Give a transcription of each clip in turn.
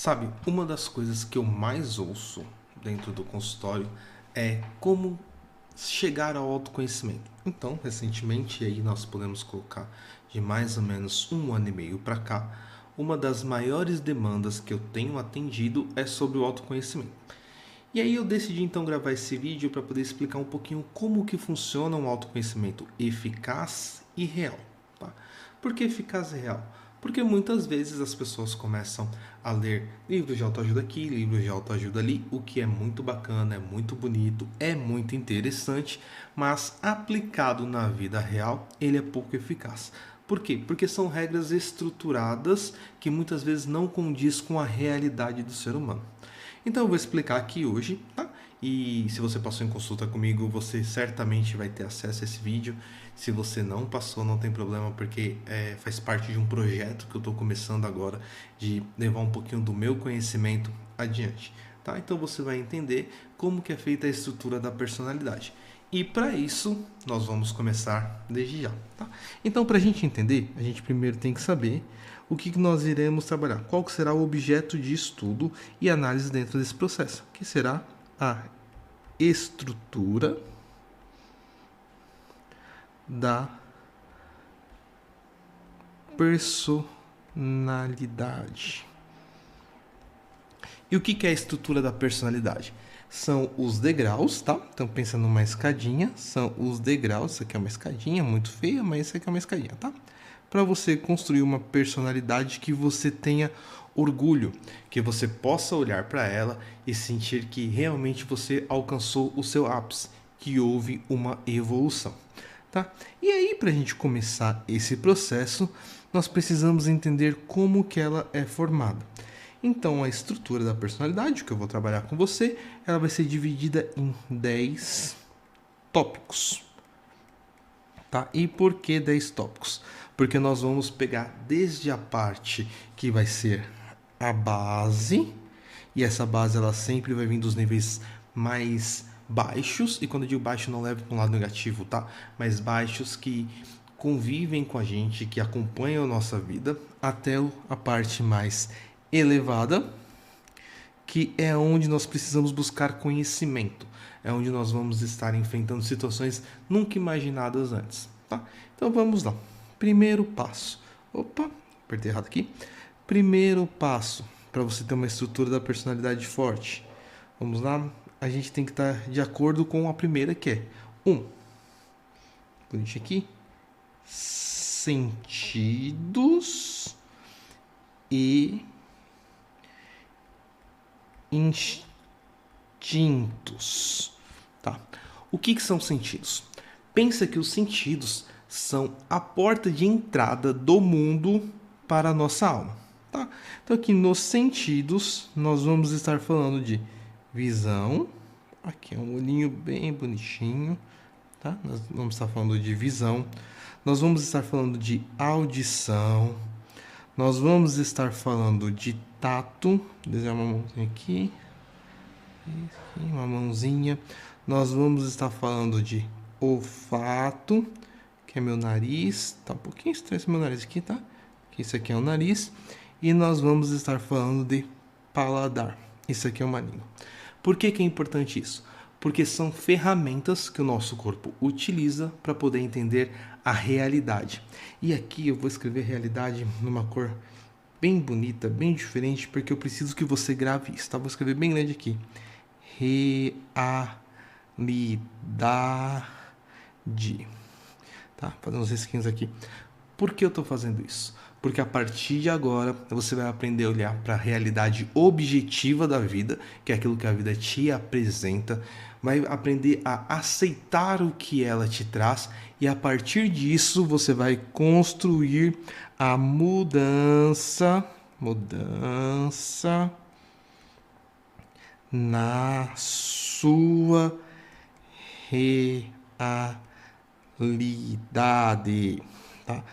Sabe, uma das coisas que eu mais ouço dentro do consultório é como chegar ao autoconhecimento. Então, recentemente, aí nós podemos colocar de mais ou menos 1 ano e meio para cá, uma das maiores demandas que eu tenho atendido é sobre o autoconhecimento. E aí eu decidi então gravar esse vídeo para poder explicar um pouquinho como que funciona um autoconhecimento eficaz e real. Tá? Por que eficaz e real? Porque muitas vezes as pessoas começam a ler livros de autoajuda aqui, livros de autoajuda ali, o que é muito bacana, é muito bonito, é muito interessante, mas aplicado na vida real, ele é pouco eficaz. Por quê? Porque são regras estruturadas que muitas vezes não condiz com a realidade do ser humano. Então eu vou explicar aqui hoje, tá? E se você passou em consulta comigo, você certamente vai ter acesso a esse vídeo. Se você não passou, não tem problema, porque faz parte de um projeto que eu estou começando agora de levar um pouquinho do meu conhecimento adiante. Tá? Então você vai entender como que é feita a estrutura da personalidade. E para isso, nós vamos começar desde já. Tá? Então, para a gente entender, a gente primeiro tem que saber o que nós iremos trabalhar, qual que será o objeto de estudo e análise dentro desse processo, que será a estrutura da personalidade. E o que é a estrutura da personalidade? São os degraus, tá? Então pensa numa escadinha, são os degraus. Isso aqui é uma escadinha muito feia, mas isso aqui é uma escadinha, tá? Para você construir uma personalidade que você tenha orgulho, que você possa olhar para ela e sentir que realmente você alcançou o seu ápice, que houve uma evolução. Tá? E aí, para a gente começar esse processo, nós precisamos entender como que ela é formada. Então, a estrutura da personalidade, que eu vou trabalhar com você, ela vai ser dividida em 10 tópicos. Tá? E por que 10 tópicos? Porque nós vamos pegar desde a parte que vai ser a base, e essa base ela sempre vai vir dos níveis mais baixos, e quando eu digo baixo não leve para um lado negativo, tá? Mas baixos que convivem com a gente, que acompanham a nossa vida, até a parte mais elevada, que é onde nós precisamos buscar conhecimento, é onde nós vamos estar enfrentando situações nunca imaginadas antes, tá? Então vamos lá. Primeiro passo. Opa, apertei errado aqui. Primeiro passo para você ter uma estrutura da personalidade forte. Vamos lá. A gente tem que estar de acordo com a primeira, que é 1. Deixa aqui. Sentidos e instintos. Tá? O que são sentidos? Pensa que os sentidos são a porta de entrada do mundo para a nossa alma. Tá? Então aqui nos sentidos nós vamos estar falando de visão. Aqui é um olhinho bem bonitinho. Tá? Nós vamos estar falando de visão. Nós vamos estar falando de audição. Nós vamos estar falando de tato. Desenhar uma mãozinha aqui. Uma mãozinha. Nós vamos estar falando de olfato, que é meu nariz. Tá um pouquinho estranho esse meu nariz aqui, tá? Isso aqui é o nariz. E nós vamos estar falando de paladar. Isso aqui é uma língua. Por que é importante isso? Porque são ferramentas que o nosso corpo utiliza para poder entender a realidade. E aqui eu vou escrever realidade numa cor bem bonita, bem diferente, porque eu preciso que você grave isso, tá? Vou escrever bem grande aqui. Realidade. Tá? Fazendo uns risquinhos aqui. Por que eu estou fazendo isso? Porque a partir de agora você vai aprender a olhar para a realidade objetiva da vida, que é aquilo que a vida te apresenta, vai aprender a aceitar o que ela te traz, e a partir disso você vai construir a mudança na sua realidade, tá?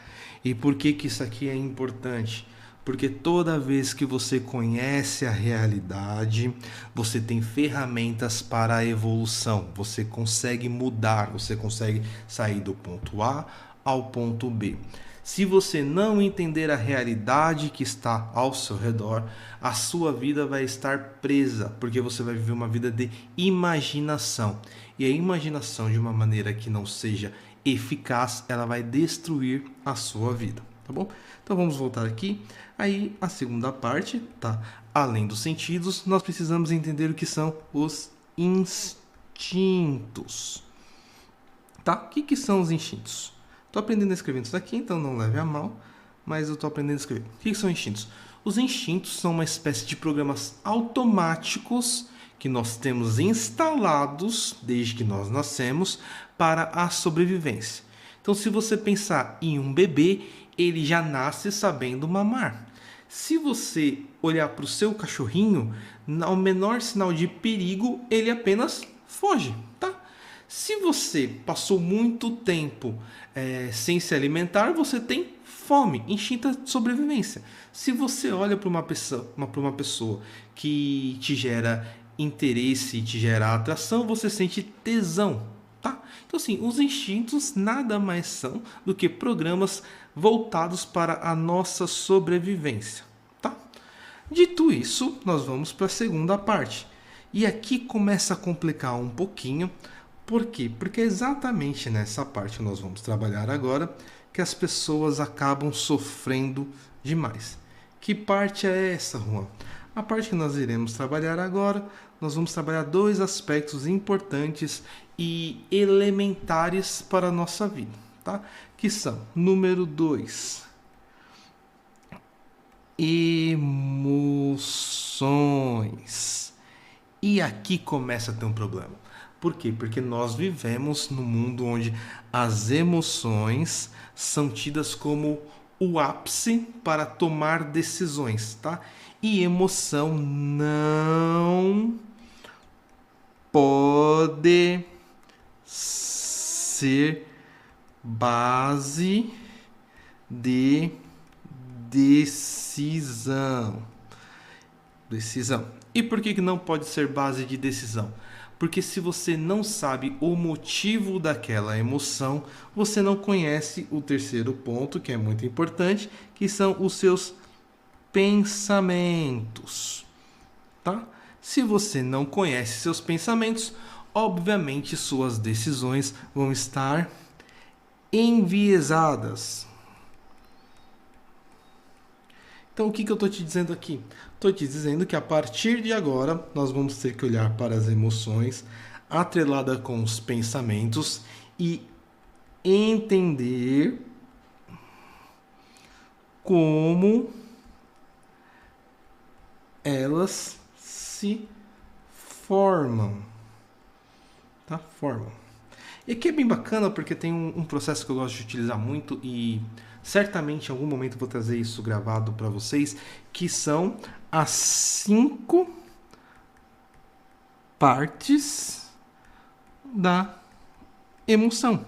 E por que isso aqui é importante? Porque toda vez que você conhece a realidade, você tem ferramentas para a evolução. Você consegue mudar, você consegue sair do ponto A ao ponto B. Se você não entender a realidade que está ao seu redor, a sua vida vai estar presa, porque você vai viver uma vida de imaginação. E a imaginação, de uma maneira que não seja eficaz, ela vai destruir a sua vida, tá bom? Então vamos voltar aqui. Aí a segunda parte, tá? Além dos sentidos, nós precisamos entender o que são os instintos. Tá? O que são os instintos? Estou aprendendo a escrever isso daqui, então não leve a mal, mas eu estou aprendendo a escrever. O que são instintos? Os instintos são uma espécie de programas automáticos que nós temos instalados desde que nós nascemos para a sobrevivência. Então, se você pensar em um bebê, ele já nasce sabendo mamar. Se você olhar para o seu cachorrinho, ao menor sinal de perigo, ele apenas foge, tá? Se você passou muito tempo sem se alimentar, você tem fome, instinto de sobrevivência. Se você olha para uma pessoa que te gera interesse e te gera atração, você sente tesão, tá? Então, assim, os instintos nada mais são do que programas voltados para a nossa sobrevivência, tá? Dito isso, nós vamos para a segunda parte. E aqui começa a complicar um pouquinho. Por quê? Porque é exatamente nessa parte que nós vamos trabalhar agora que as pessoas acabam sofrendo demais. Que parte é essa, Juan? A parte que nós iremos trabalhar agora, nós vamos trabalhar dois aspectos importantes e elementares para a nossa vida, tá? Que são, número 2, emoções. E aqui começa a ter um problema. Por quê? Porque nós vivemos num mundo onde as emoções são tidas como o ápice para tomar decisões, tá? E emoção não pode ser base de decisão. E por que não pode ser base de decisão? Porque se você não sabe o motivo daquela emoção, você não conhece o terceiro ponto, que é muito importante, que são os seus pensamentos, tá? Se você não conhece seus pensamentos, obviamente suas decisões vão estar enviesadas. Então, o que eu estou te dizendo aqui? Estou te dizendo que a partir de agora, nós vamos ter que olhar para as emoções atrelada com os pensamentos e entender como elas se formam. Tá? Formam. E aqui é bem bacana porque tem um processo que eu gosto de utilizar muito e certamente em algum momento eu vou trazer isso gravado para vocês, que são as 5 partes da emoção.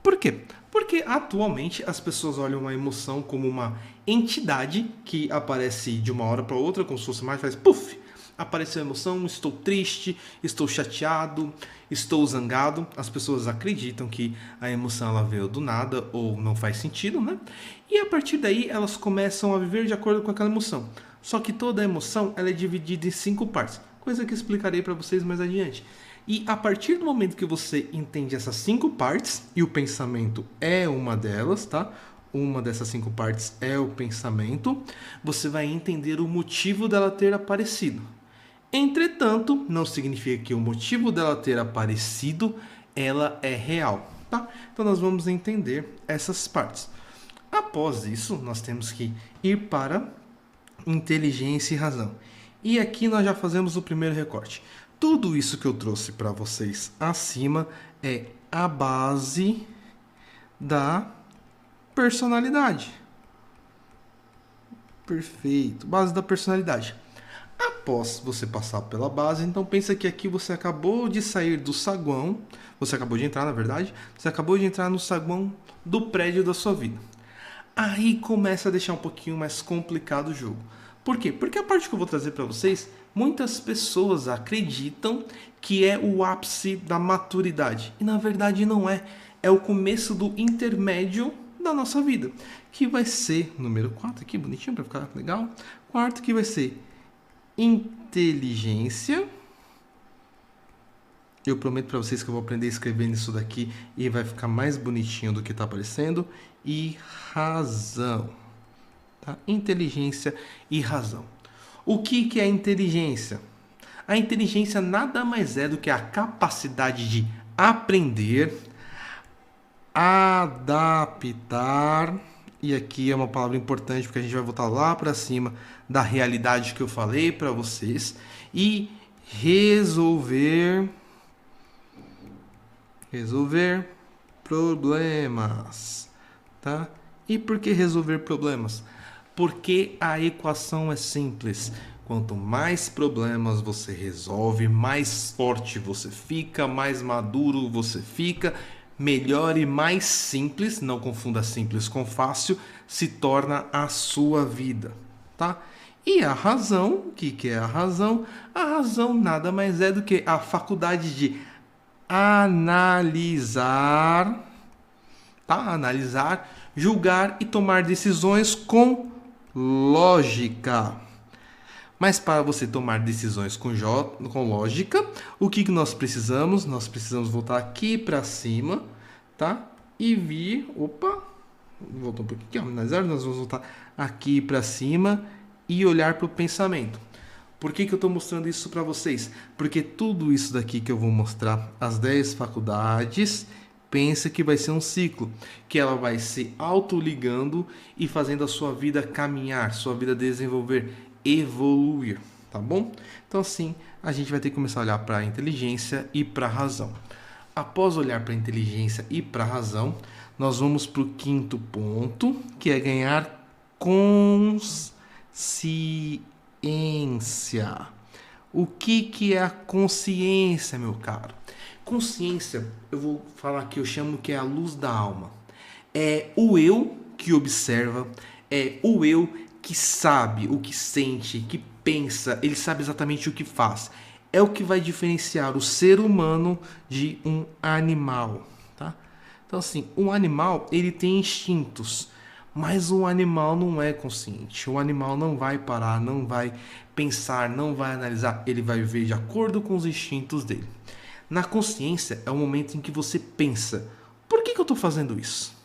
Por quê? Porque atualmente as pessoas olham a emoção como uma entidade que aparece de uma hora para outra, como se fosse mais, faz puff! Apareceu a emoção, estou triste, estou chateado, estou zangado. As pessoas acreditam que a emoção ela veio do nada ou não faz sentido, né? E a partir daí elas começam a viver de acordo com aquela emoção. Só que toda emoção ela é dividida em 5 partes, coisa que eu explicarei para vocês mais adiante. E a partir do momento que você entende essas 5 partes, e o pensamento é uma delas, tá? Uma dessas 5 partes é o pensamento, você vai entender o motivo dela ter aparecido. Entretanto, não significa que o motivo dela ter aparecido, ela é real, tá? Então nós vamos entender essas partes. Após isso, nós temos que ir para inteligência e razão. E aqui nós já fazemos o primeiro recorte. Tudo isso que eu trouxe para vocês acima é a base da personalidade. Perfeito, base da personalidade. Após você passar pela base, então pensa que aqui você acabou de sair do saguão, você acabou de entrar, na verdade, você acabou de entrar no saguão do prédio da sua vida. Aí começa a deixar um pouquinho mais complicado o jogo. Por quê? Porque a parte que eu vou trazer para vocês, muitas pessoas acreditam que é o ápice da maturidade. E na verdade não é. É o começo do intermédio da nossa vida, que vai ser número 4 aqui, bonitinho para ficar legal. Quarto que vai ser inteligência. Eu prometo para vocês que eu vou aprender a escrever nisso daqui e vai ficar mais bonitinho do que está aparecendo. E razão. Tá? Inteligência e razão. O que é inteligência? A inteligência nada mais é do que a capacidade de aprender, adaptar, e aqui é uma palavra importante porque a gente vai voltar lá para cima da realidade que eu falei para vocês, e resolver problemas, tá? E por que resolver problemas? Porque a equação é simples. Quanto mais problemas você resolve, mais forte você fica, mais maduro você fica, melhor e mais simples, não confunda simples com fácil, se torna a sua vida, tá? E a razão, o que é a razão? A razão nada mais é do que a faculdade de analisar, tá? Analisar, julgar e tomar decisões com lógica. Mas para você tomar decisões com lógica, o que nós precisamos? Nós precisamos voltar aqui para cima, tá? E vir, voltou um pouquinho aqui, analisar, nós vamos voltar aqui para cima e olhar para o pensamento. Por que eu estou mostrando isso para vocês? Porque tudo isso daqui que eu vou mostrar, as 10 faculdades, pensa que vai ser um ciclo, que ela vai se autoligando e fazendo a sua vida caminhar, sua vida desenvolver, evoluir, tá bom? Então assim, a gente vai ter que começar a olhar para a inteligência e para a razão. Após olhar para a inteligência e para a razão, nós vamos para o quinto ponto, que é ganhar consciência. O que é a consciência, meu caro? Consciência, eu vou falar que eu chamo que é a luz da alma. É o eu que observa, é o eu que sabe o que sente, que pensa, ele sabe exatamente o que faz. É o que vai diferenciar o ser humano de um animal, tá? Então assim, um animal, ele tem instintos, mas o animal não é consciente. O animal não vai parar, não vai pensar, não vai analisar, ele vai viver de acordo com os instintos dele. Na consciência é o momento em que você pensa, por que eu estou fazendo isso?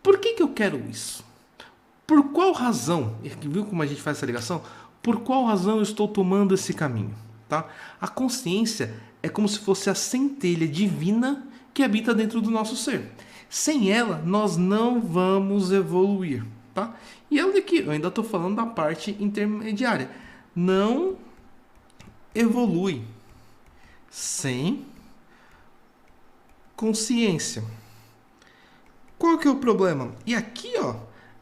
Por que eu quero isso? Por qual razão? Viu como a gente faz essa ligação? Por qual razão eu estou tomando esse caminho? Tá? A consciência é como se fosse a centelha divina que habita dentro do nosso ser. Sem ela, nós não vamos evoluir. Tá? E olha aqui, eu ainda estou falando da parte intermediária. Não evolui sem consciência. Qual que é o problema? E aqui,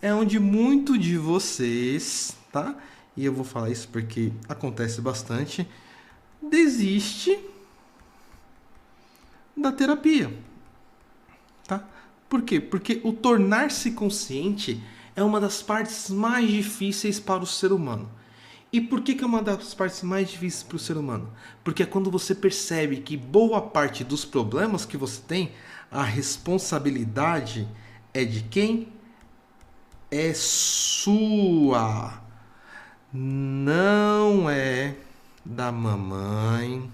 é onde muito de vocês, tá? E eu vou falar isso porque acontece bastante, desiste da terapia, tá? Por quê? Porque o tornar-se consciente é uma das partes mais difíceis para o ser humano. E por que é uma das partes mais difíceis para o ser humano? Porque é quando você percebe que boa parte dos problemas que você tem, a responsabilidade é de quem? É sua. Não é da mamãe.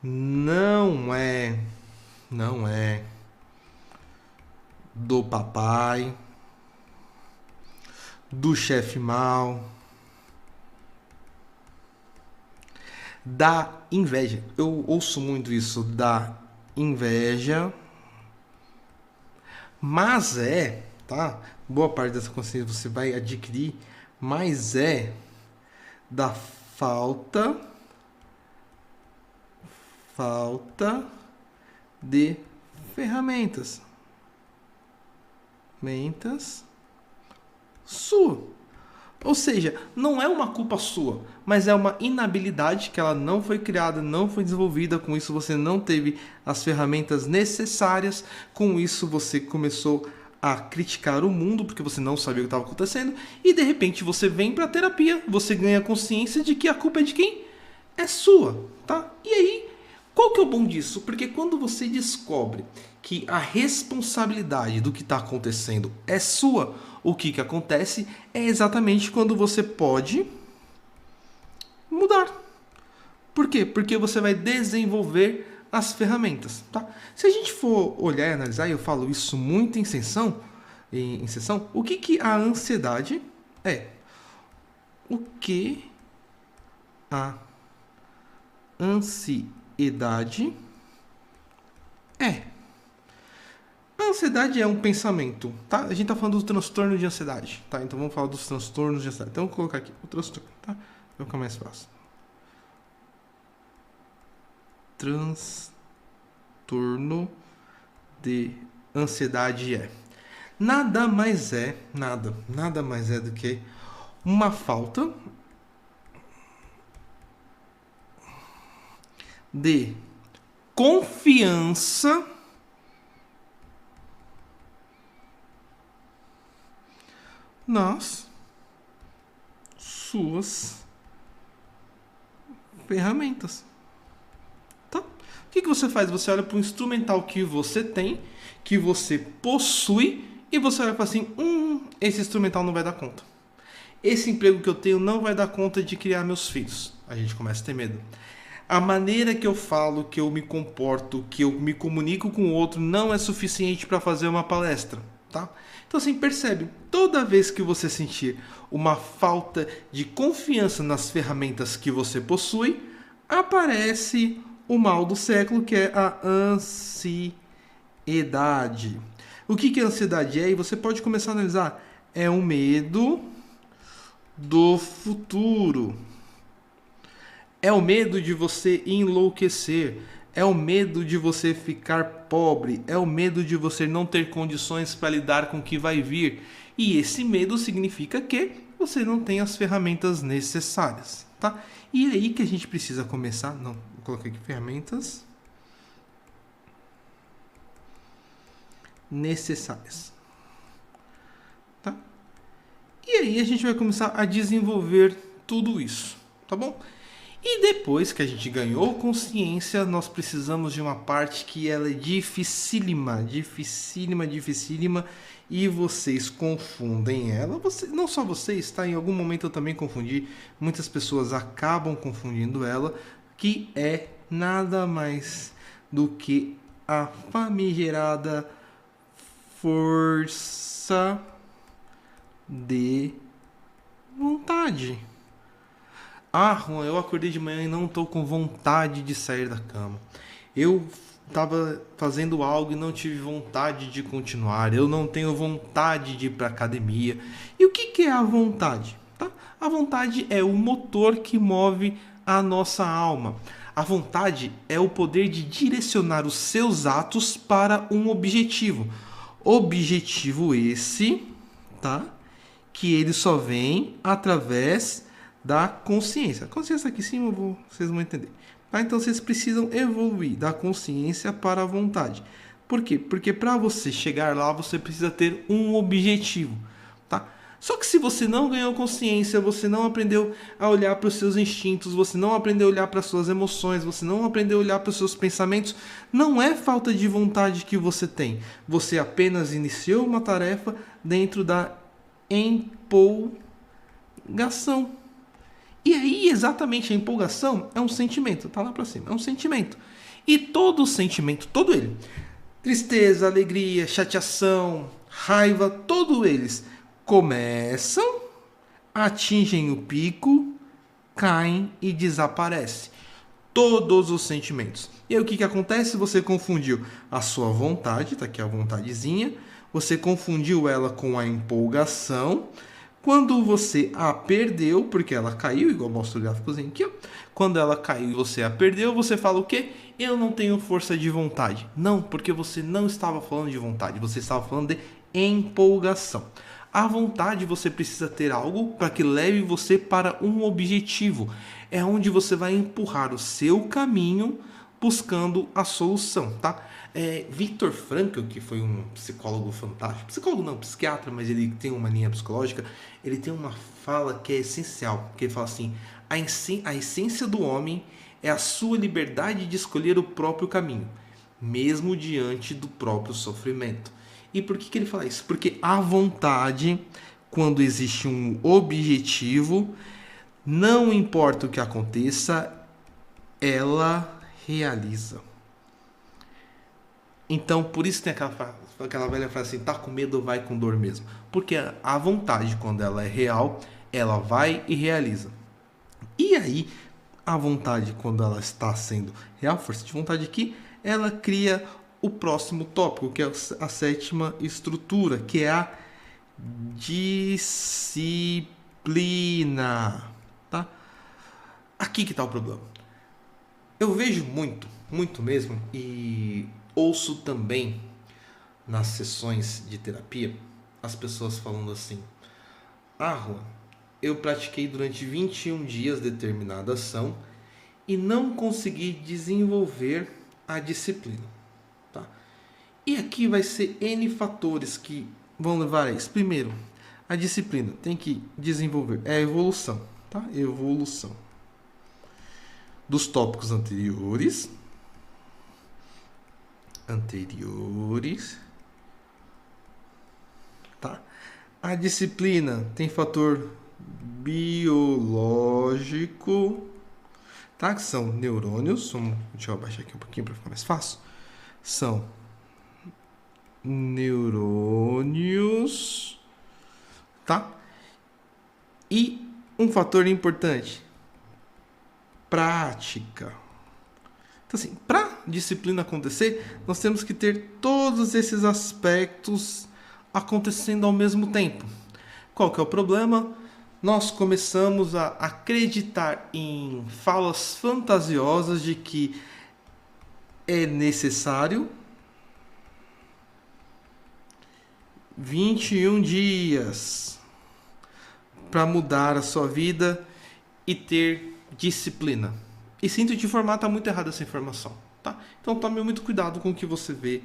Não é do papai, do chefe mau, da inveja. Eu ouço muito isso, da inveja. Mas tá? Boa parte dessa consciência você vai adquirir, mas é da falta de ferramentas. Sua. Ou seja, não é uma culpa sua, mas é uma inabilidade que ela não foi criada, não foi desenvolvida. Com isso você não teve as ferramentas necessárias. Com isso você começou a criticar o mundo porque você não sabia o que estava acontecendo. E de repente você vem para a terapia, você ganha consciência de que a culpa é de quem? É sua, tá? E aí, Qual que é o bom disso? Porque quando você descobre que a responsabilidade do que está acontecendo é sua, o que acontece é exatamente quando você pode mudar. Por quê? Porque você vai desenvolver as ferramentas, tá? Se a gente for olhar e analisar, e eu falo isso muito em sessão, o que a ansiedade é? O que a ansiedade é? A ansiedade é um pensamento, tá? A gente tá falando do transtorno de ansiedade, tá? Então vamos falar dos transtornos de ansiedade. Então eu vou colocar aqui o transtorno, tá? Vai ficar mais fácil. Transtorno de ansiedade é nada mais é do que uma falta de confiança nas suas ferramentas. Tá? O que você faz? Você olha para o instrumental que você tem, que você possui, e você olha para assim, esse instrumental não vai dar conta. Esse emprego que eu tenho não vai dar conta de criar meus filhos. A gente começa a ter medo. A maneira que eu falo, que eu me comporto, que eu me comunico com o outro não é suficiente para fazer uma palestra, tá? Então assim, percebe, toda vez que você sentir uma falta de confiança nas ferramentas que você possui, aparece o mal do século, que é a ansiedade. O que a ansiedade é? E você pode começar a analisar. É um medo do futuro. É o medo de você enlouquecer. É o medo de você ficar pobre. É o medo de você não ter condições para lidar com o que vai vir. E esse medo significa que você não tem as ferramentas necessárias, tá? E é aí que a gente precisa começar. Não, vou colocar aqui ferramentas necessárias. Tá? E aí a gente vai começar a desenvolver tudo isso, tá bom? E depois que a gente ganhou consciência, nós precisamos de uma parte que ela é dificílima, e vocês confundem ela. Não só vocês, tá? Em algum momento eu também confundi, muitas pessoas acabam confundindo ela, que é nada mais do que a famigerada força de vontade. Ah, Juan, eu acordei de manhã e não estou com vontade de sair da cama. Eu estava fazendo algo e não tive vontade de continuar. Eu não tenho vontade de ir para a academia. E o que é a vontade? Tá? A vontade é o motor que move a nossa alma. A vontade é o poder de direcionar os seus atos para um objetivo. Objetivo esse, tá? Que ele só vem através da consciência. A consciência aqui em cima, vocês vão entender. Tá? Então vocês precisam evoluir da consciência para a vontade. Por quê? Porque para você chegar lá, você precisa ter um objetivo. Tá? Só que se você não ganhou consciência, você não aprendeu a olhar para os seus instintos, você não aprendeu a olhar para as suas emoções, você não aprendeu a olhar para os seus pensamentos, não é falta de vontade que você tem. Você apenas iniciou uma tarefa dentro da empolgação. E aí, exatamente, a empolgação é um sentimento. Tá lá pra cima. É um sentimento. E todo sentimento, todo ele, tristeza, alegria, chateação, raiva, todos eles começam, atingem o pico, caem e desaparecem. Todos os sentimentos. E aí o que acontece? Você confundiu a sua vontade, tá aqui a vontadezinha, você confundiu ela com a empolgação. Quando você a perdeu, porque ela caiu, igual mostra o gráficozinho aqui, ó. Quando ela caiu e você a perdeu, você fala o quê? Eu não tenho força de vontade. Não, porque você não estava falando de vontade, você estava falando de empolgação. A vontade, você precisa ter algo para que leve você para um objetivo. É onde você vai empurrar o seu caminho buscando a solução, tá? Viktor Frankl, que foi um psicólogo fantástico, psicólogo não, psiquiatra, mas ele tem uma linha psicológica, ele tem uma fala que é essencial, que ele fala assim, a essência do homem é a sua liberdade de escolher o próprio caminho, mesmo diante do próprio sofrimento. E por que ele fala isso? Porque a vontade, quando existe um objetivo, não importa o que aconteça, ela realiza. Então, por isso tem aquela velha frase assim, tá com medo, vai com dor mesmo. Porque a vontade, quando ela é real, ela vai e realiza. E aí, a vontade, quando ela está sendo real, força de vontade aqui, ela cria o próximo tópico, que é a 7ª estrutura, que é a disciplina. Tá? Aqui que está o problema. Eu vejo muito mesmo, e ouço também nas sessões de terapia as pessoas falando assim: Juan, eu pratiquei durante 21 dias determinada ação e não consegui desenvolver a disciplina. Tá? E aqui vai ser N fatores que vão levar a isso. Primeiro, a disciplina tem que desenvolver, é a evolução. Tá? Evolução dos tópicos anteriores, tá? A disciplina tem fator biológico, tá? Que são neurônios. Deixa eu abaixar aqui um pouquinho para ficar mais fácil. São neurônios, tá? E um fator importante, prática. Então, assim, para disciplina acontecer, nós temos que ter todos esses aspectos acontecendo ao mesmo tempo. Qual que é o problema? Nós começamos a acreditar em falas fantasiosas de que é necessário 21 dias para mudar a sua vida e ter disciplina. E sinto te informar, está muito errada essa informação, tá? Então tome muito cuidado com o que você vê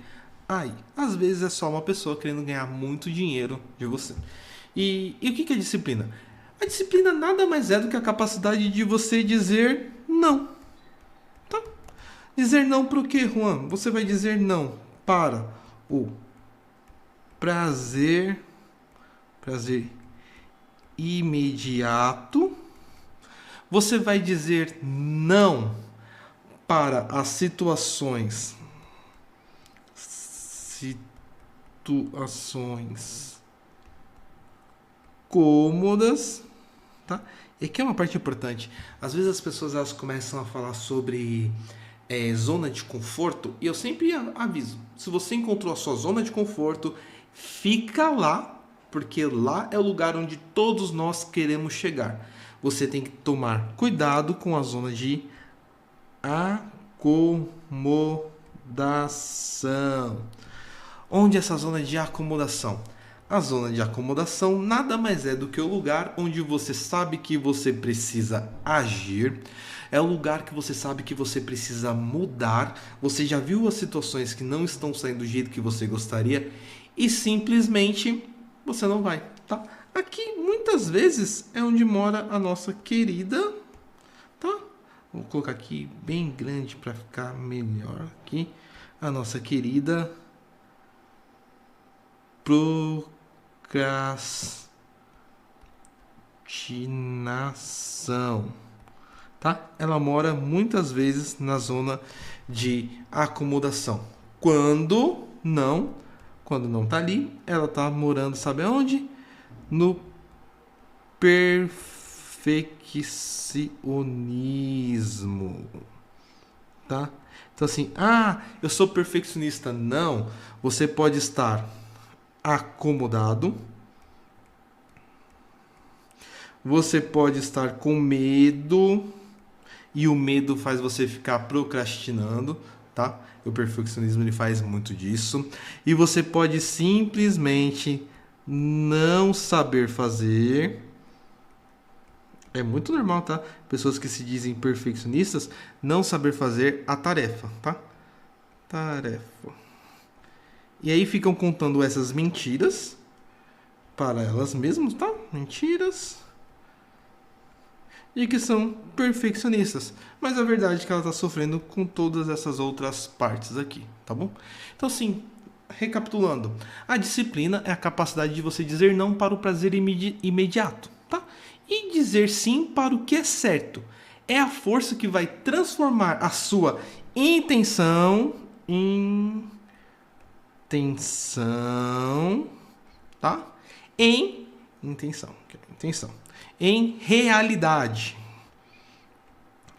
aí. Às vezes é só uma pessoa querendo ganhar muito dinheiro de você. E o que é disciplina? A disciplina nada mais é do que a capacidade de você dizer não. Tá? Dizer não para o quê, Juan? Você vai dizer não para o prazer imediato. Você vai dizer não para as situações cômodas, tá? E aqui é uma parte importante. Às vezes as pessoas elas começam a falar sobre zona de conforto, e eu sempre aviso: se você encontrou a sua zona de conforto, fica lá, porque lá é o lugar onde todos nós queremos chegar. Você tem que tomar cuidado com a zona de acomodação. Onde é essa zona de acomodação? A zona de acomodação nada mais é do que o lugar onde você sabe que você precisa agir. É o lugar que você sabe que você precisa mudar. Você já viu as situações que não estão saindo do jeito que você gostaria e simplesmente você não vai, tá? Aqui, muitas vezes, é onde mora a nossa querida, tá? Vou colocar aqui bem grande para ficar melhor aqui. A nossa querida procrastinação, tá? Ela mora muitas vezes na zona de acomodação. Quando não tá ali, ela tá morando, sabe aonde? No perfeccionismo, tá? Então assim, eu sou perfeccionista. Não, você pode estar acomodado, você pode estar com medo, e o medo faz você ficar procrastinando, tá? O perfeccionismo ele faz muito disso. E você pode simplesmente não saber fazer. É muito normal, tá? Pessoas que se dizem perfeccionistas não saber fazer a tarefa, tá? E aí ficam contando essas mentiras para elas mesmas, tá? Mentiras. e que são perfeccionistas. Mas a verdade é que ela está sofrendo com todas essas outras partes aqui, tá bom? Então, assim, recapitulando, a disciplina é a capacidade de você dizer não para o prazer imediato, tá? E dizer sim para o que é certo. É a força que vai transformar a sua intenção em tá? Em intenção, em realidade.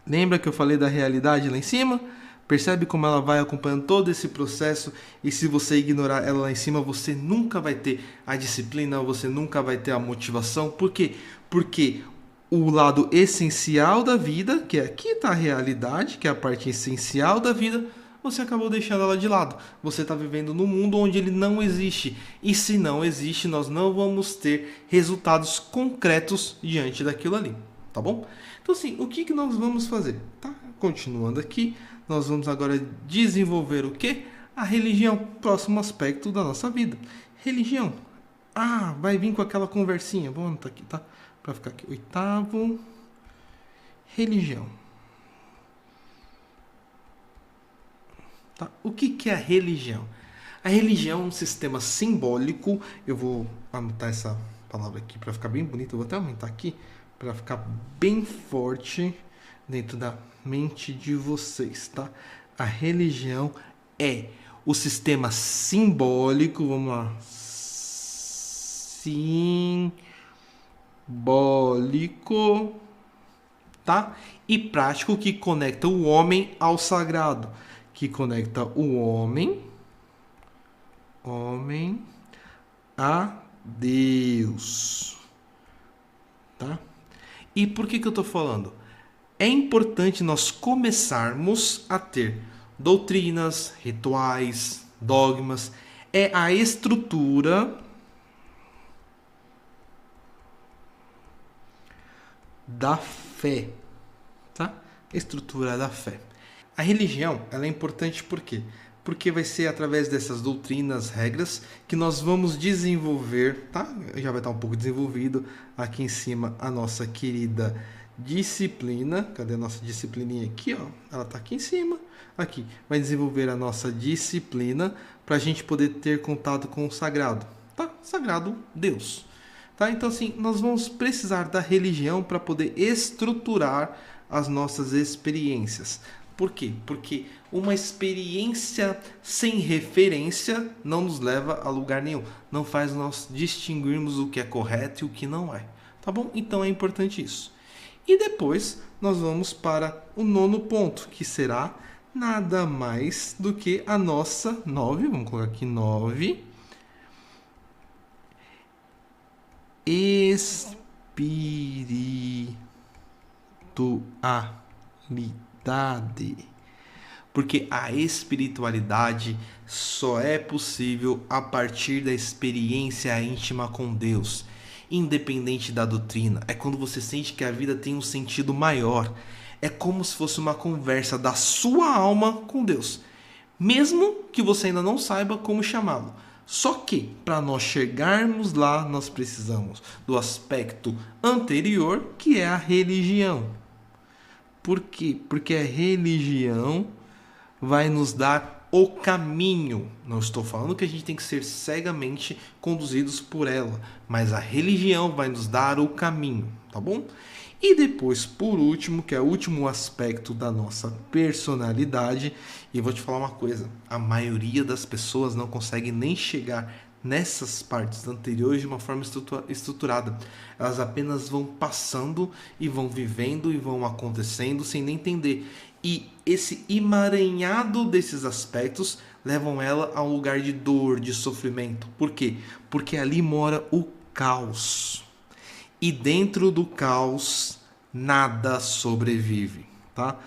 Lembra que eu falei da realidade lá em cima? Percebe como ela vai acompanhando todo esse processo, e se você ignorar ela lá em cima, você nunca vai ter a disciplina, você nunca vai ter a motivação. Por quê? Porque o lado essencial da vida, que aqui está a realidade, que é a parte essencial da vida, você acabou deixando ela de lado. Você está vivendo num mundo onde ele não existe. E se não existe, nós não vamos ter resultados concretos diante daquilo ali. Tá bom? Então, assim, o que nós vamos fazer? Tá? Continuando aqui, nós vamos agora desenvolver o quê? A religião, próximo aspecto da nossa vida. Religião. Ah, vai vir com aquela conversinha. Vamos anotar aqui, tá? Para ficar aqui. 8º. Religião. Tá? O que é a religião? A religião é um sistema simbólico. Eu vou anotar essa palavra aqui para ficar bem bonito. Eu vou até aumentar aqui para ficar bem forte dentro da mente de vocês, tá? A religião é o sistema simbólico, vamos lá, simbólico, tá? E prático que conecta o homem ao sagrado, que conecta o homem a Deus, tá? E por que eu estou falando? É importante nós começarmos a ter doutrinas, rituais, dogmas. É a estrutura da fé, tá? Estrutura da fé. A religião, ela é importante por quê? Porque vai ser através dessas doutrinas, regras, que nós vamos desenvolver, tá? Já vai estar um pouco desenvolvido aqui em cima a nossa querida disciplina. Cadê a nossa disciplininha aqui, ó? Ela está aqui em cima. Aqui. Vai desenvolver a nossa disciplina para a gente poder ter contato com o sagrado, tá? Sagrado Deus. Tá? Então, assim, nós vamos precisar da religião para poder estruturar as nossas experiências. Por quê? Porque uma experiência sem referência não nos leva a lugar nenhum. Não faz nós distinguirmos o que é correto e o que não é. Tá bom? Então é importante isso. E depois nós vamos para o 9º ponto, que será nada mais do que a nossa 9, vamos colocar aqui 9, espiritualidade. Porque a espiritualidade só é possível a partir da experiência íntima com Deus, independente da doutrina. É quando você sente que a vida tem um sentido maior. É como se fosse uma conversa da sua alma com Deus, mesmo que você ainda não saiba como chamá-lo. Só que, para nós chegarmos lá, nós precisamos do aspecto anterior, que é a religião. Por quê? Porque a religião vai nos dar o caminho. Não estou falando que a gente tem que ser cegamente conduzidos por ela, mas a religião vai nos dar o caminho, tá bom? E depois, por último, que é o último aspecto da nossa personalidade, e eu vou te falar uma coisa, a maioria das pessoas não consegue nem chegar nessas partes anteriores de uma forma estruturada. Elas apenas vão passando e vão vivendo e vão acontecendo sem nem entender. E esse emaranhado desses aspectos levam ela a um lugar de dor, de sofrimento. Por quê? Porque ali mora o caos. E dentro do caos, nada sobrevive, tá?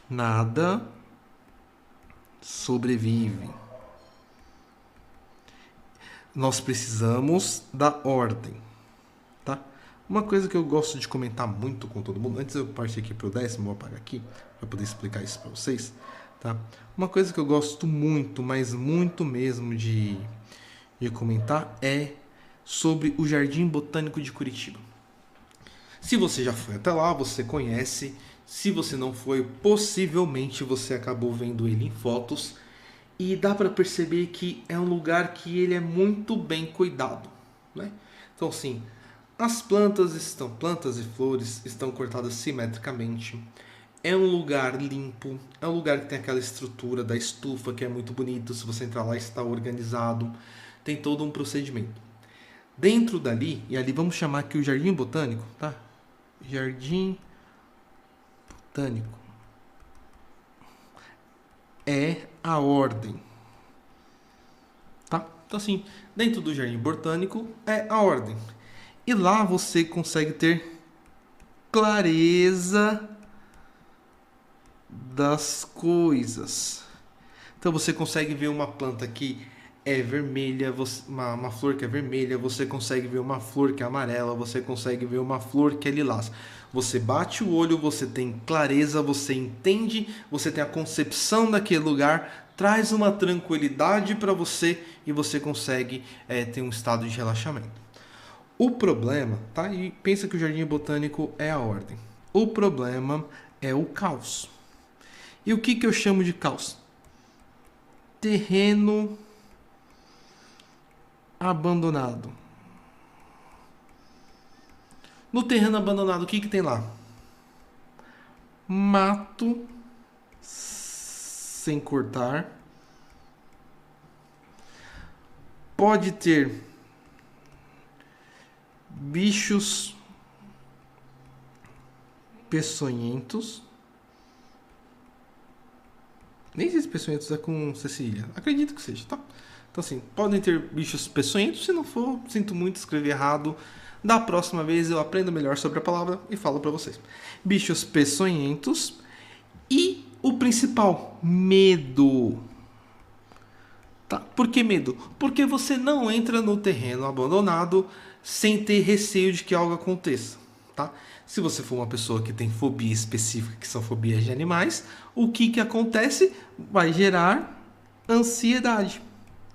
Nada sobrevive. Nós precisamos da ordem, tá? Uma coisa que eu gosto de comentar muito com todo mundo, antes eu partir aqui para o 10º, vou apagar aqui para poder explicar isso para vocês, tá? Uma coisa que eu gosto muito, mas muito mesmo de comentar é sobre o Jardim Botânico de Curitiba. Se você já foi até lá, você conhece. Se você não foi, possivelmente você acabou vendo ele em fotos. E dá para perceber que é um lugar que ele é muito bem cuidado, né? Então, assim, plantas e flores estão cortadas simetricamente. É um lugar limpo, é um lugar que tem aquela estrutura da estufa que é muito bonito. Se você entrar lá, está organizado. Tem todo um procedimento. Dentro dali, e ali vamos chamar aqui o Jardim Botânico, tá? Jardim Botânico é a ordem, tá? Então assim, dentro do Jardim Botânico é a ordem. E lá você consegue ter clareza das coisas. Então você consegue ver uma planta que é vermelha, uma flor que é vermelha, você consegue ver uma flor que é amarela, você consegue ver uma flor que é lilás. Você bate o olho, você tem clareza, você entende, você tem a concepção daquele lugar, traz uma tranquilidade para você e você consegue ter um estado de relaxamento. O problema, tá? E pensa que o Jardim Botânico é a ordem. O problema é o caos. E o que eu chamo de caos? Terreno abandonado. No terreno abandonado, o que tem lá? Mato sem cortar. Pode ter bichos peçonhentos. Nem sei se peçonhentos é com cecília. Acredito que seja, tá? Então assim, podem ter bichos peçonhentos. Se não for, sinto muito, escrevi errado. Da próxima vez eu aprendo melhor sobre a palavra e falo para vocês. Bichos peçonhentos. E o principal, medo. Tá? Por que medo? Porque você não entra no terreno abandonado sem ter receio de que algo aconteça. Tá? Se você for uma pessoa que tem fobia específica, que são fobias de animais, o que acontece? Vai gerar ansiedade.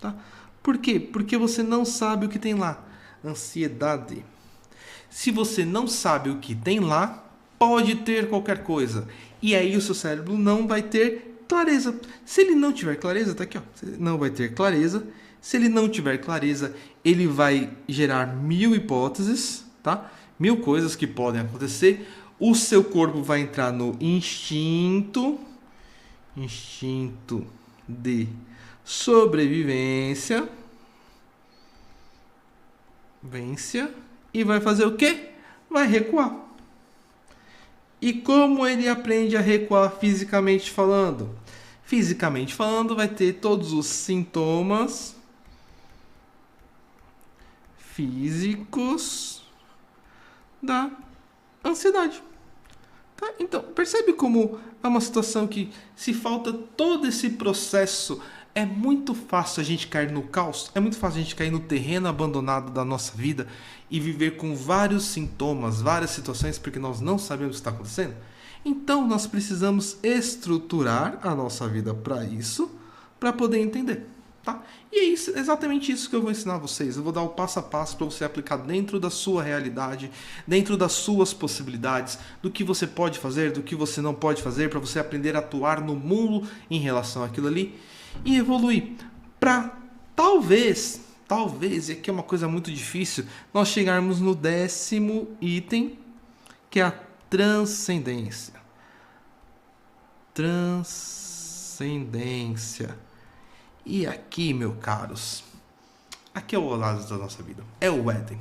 Tá? Por quê? Porque você não sabe o que tem lá. Ansiedade. Se você não sabe o que tem lá, pode ter qualquer coisa. E aí o seu cérebro não vai ter clareza. Se ele não tiver clareza, tá aqui, ó. Ele não vai ter clareza. Se ele não tiver clareza, ele vai gerar 1000 hipóteses, tá? 1000 coisas que podem acontecer. O seu corpo vai entrar no instinto de sobrevivência. E vai fazer o quê? Vai recuar. E como ele aprende a recuar fisicamente falando? Fisicamente falando, vai ter todos os sintomas físicos da ansiedade. Tá? Então, percebe como é uma situação que, se falta todo esse processo, é muito fácil a gente cair no caos, é muito fácil a gente cair no terreno abandonado da nossa vida e viver com vários sintomas, várias situações, porque nós não sabemos o que está acontecendo. Então, nós precisamos estruturar a nossa vida para isso, para poder entender. Tá? E é exatamente isso que eu vou ensinar a vocês. Eu vou dar o passo a passo para você aplicar dentro da sua realidade, dentro das suas possibilidades, do que você pode fazer, do que você não pode fazer, para você aprender a atuar no mundo em relação àquilo ali e evoluir para talvez, e aqui é uma coisa muito difícil, nós chegarmos no 10º item, que é a transcendência. Transcendência. E aqui, meus caros, aqui é o oásis da nossa vida. É o Éden.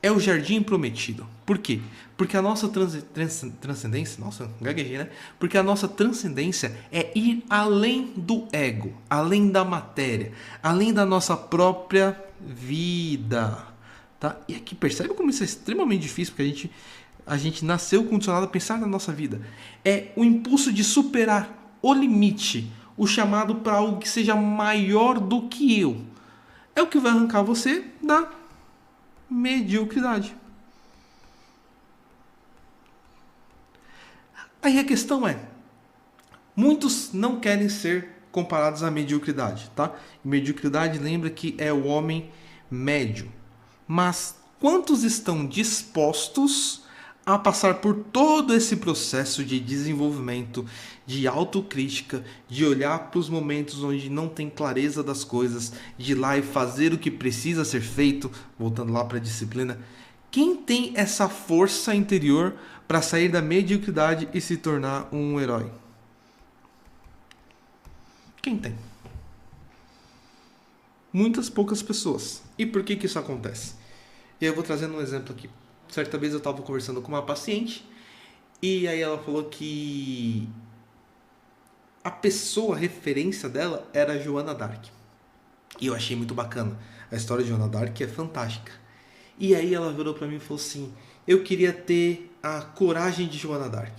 É o jardim prometido. Por quê? Porque a nossa transcendência... Nossa, gaguejei, né? Porque a nossa transcendência é ir além do ego, além da matéria, além da nossa própria vida. Tá? E aqui, percebe como isso é extremamente difícil, porque a gente nasceu condicionado a pensar na nossa vida. É o impulso de superar o limite, o chamado para algo que seja maior do que eu. É o que vai arrancar você da mediocridade. Aí a questão é, muitos não querem ser comparados à mediocridade, tá? Mediocridade, lembra que é o homem médio. Mas quantos estão dispostos a passar por todo esse processo de desenvolvimento, de autocrítica, de olhar para os momentos onde não tem clareza das coisas, de ir lá e fazer o que precisa ser feito, voltando lá para a disciplina. Quem tem essa força interior para sair da mediocridade e se tornar um herói? Quem tem? Muitas poucas pessoas. E por que isso acontece? E eu vou trazendo um exemplo aqui. Certa vez eu estava conversando com uma paciente e aí ela falou que a pessoa, a referência dela era a Joana d'Arc. E eu achei muito bacana. A história de Joana d'Arc é fantástica. E aí ela virou para mim e falou assim: eu queria ter a coragem de Joana d'Arc.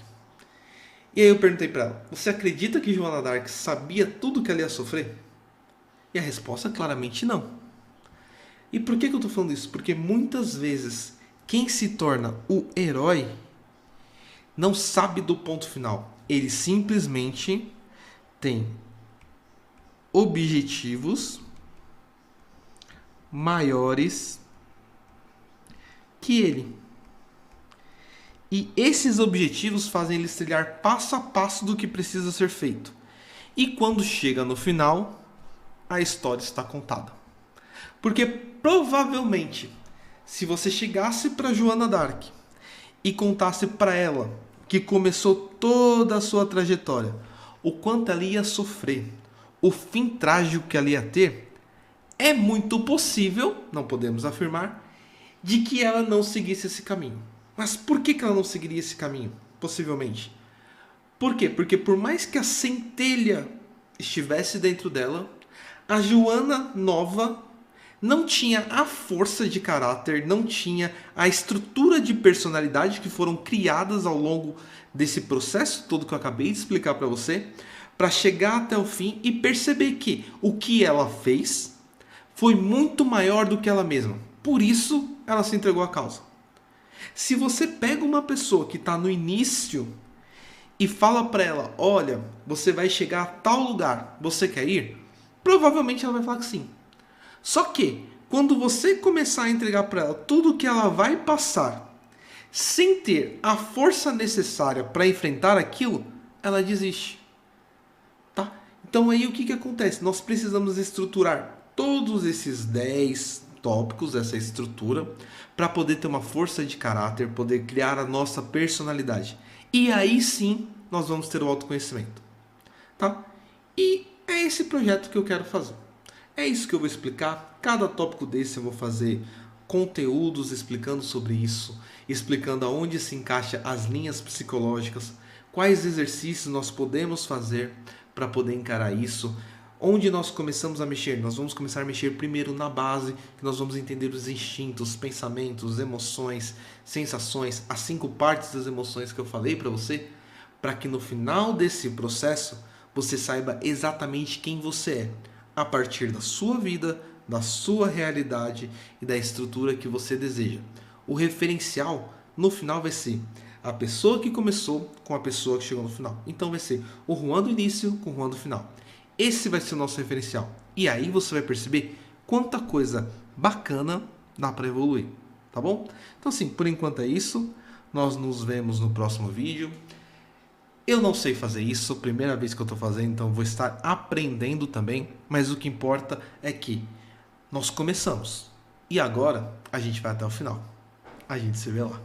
E aí eu perguntei para ela: você acredita que Joana d'Arc sabia tudo que ela ia sofrer? E a resposta claramente não. E por que eu estou falando isso? Porque muitas vezes quem se torna o herói não sabe do ponto final. Ele simplesmente tem objetivos maiores que ele. E esses objetivos fazem ele trilhar passo a passo do que precisa ser feito. E quando chega no final, a história está contada. Porque provavelmente, se você chegasse para Joana d'Arc e contasse para ela que começou toda a sua trajetória, o quanto ela ia sofrer, o fim trágico que ela ia ter, é muito possível, não podemos afirmar, de que ela não seguisse esse caminho. Mas por que ela não seguiria esse caminho? Possivelmente. Por quê? Porque por mais que a centelha estivesse dentro dela, a Joana nova não tinha a força de caráter, não tinha a estrutura de personalidade que foram criadas ao longo desse processo todo que eu acabei de explicar para você, para chegar até o fim e perceber que o que ela fez foi muito maior do que ela mesma. Por isso, ela se entregou à causa. Se você pega uma pessoa que está no início e fala para ela: olha, você vai chegar a tal lugar, você quer ir? Provavelmente ela vai falar que sim. Só que, quando você começar a entregar para ela tudo que ela vai passar, sem ter a força necessária para enfrentar aquilo, ela desiste. Tá? Então aí o que acontece? Nós precisamos estruturar todos esses 10 tópicos, essa estrutura, para poder ter uma força de caráter, poder criar a nossa personalidade. E aí sim, nós vamos ter o autoconhecimento. Tá? E é esse projeto que eu quero fazer. É isso que eu vou explicar. Cada tópico desse eu vou fazer conteúdos explicando sobre isso, explicando aonde se encaixa as linhas psicológicas, quais exercícios nós podemos fazer para poder encarar isso, onde nós começamos a mexer. Nós vamos começar a mexer primeiro na base, que nós vamos entender os instintos, pensamentos, emoções, sensações, as 5 partes das emoções que eu falei para você, para que no final desse processo você saiba exatamente quem você é, a partir da sua vida, da sua realidade e da estrutura que você deseja. O referencial no final vai ser a pessoa que começou com a pessoa que chegou no final. Então vai ser o Juan do início com o Juan do final. Esse vai ser o nosso referencial. E aí você vai perceber quanta coisa bacana dá para evoluir. Tá bom? Então assim, por enquanto é isso. Nós nos vemos no próximo vídeo. Eu não sei fazer isso, primeira vez que eu estou fazendo, então vou estar aprendendo também. Mas o que importa é que nós começamos. E agora a gente vai até o final. A gente se vê lá.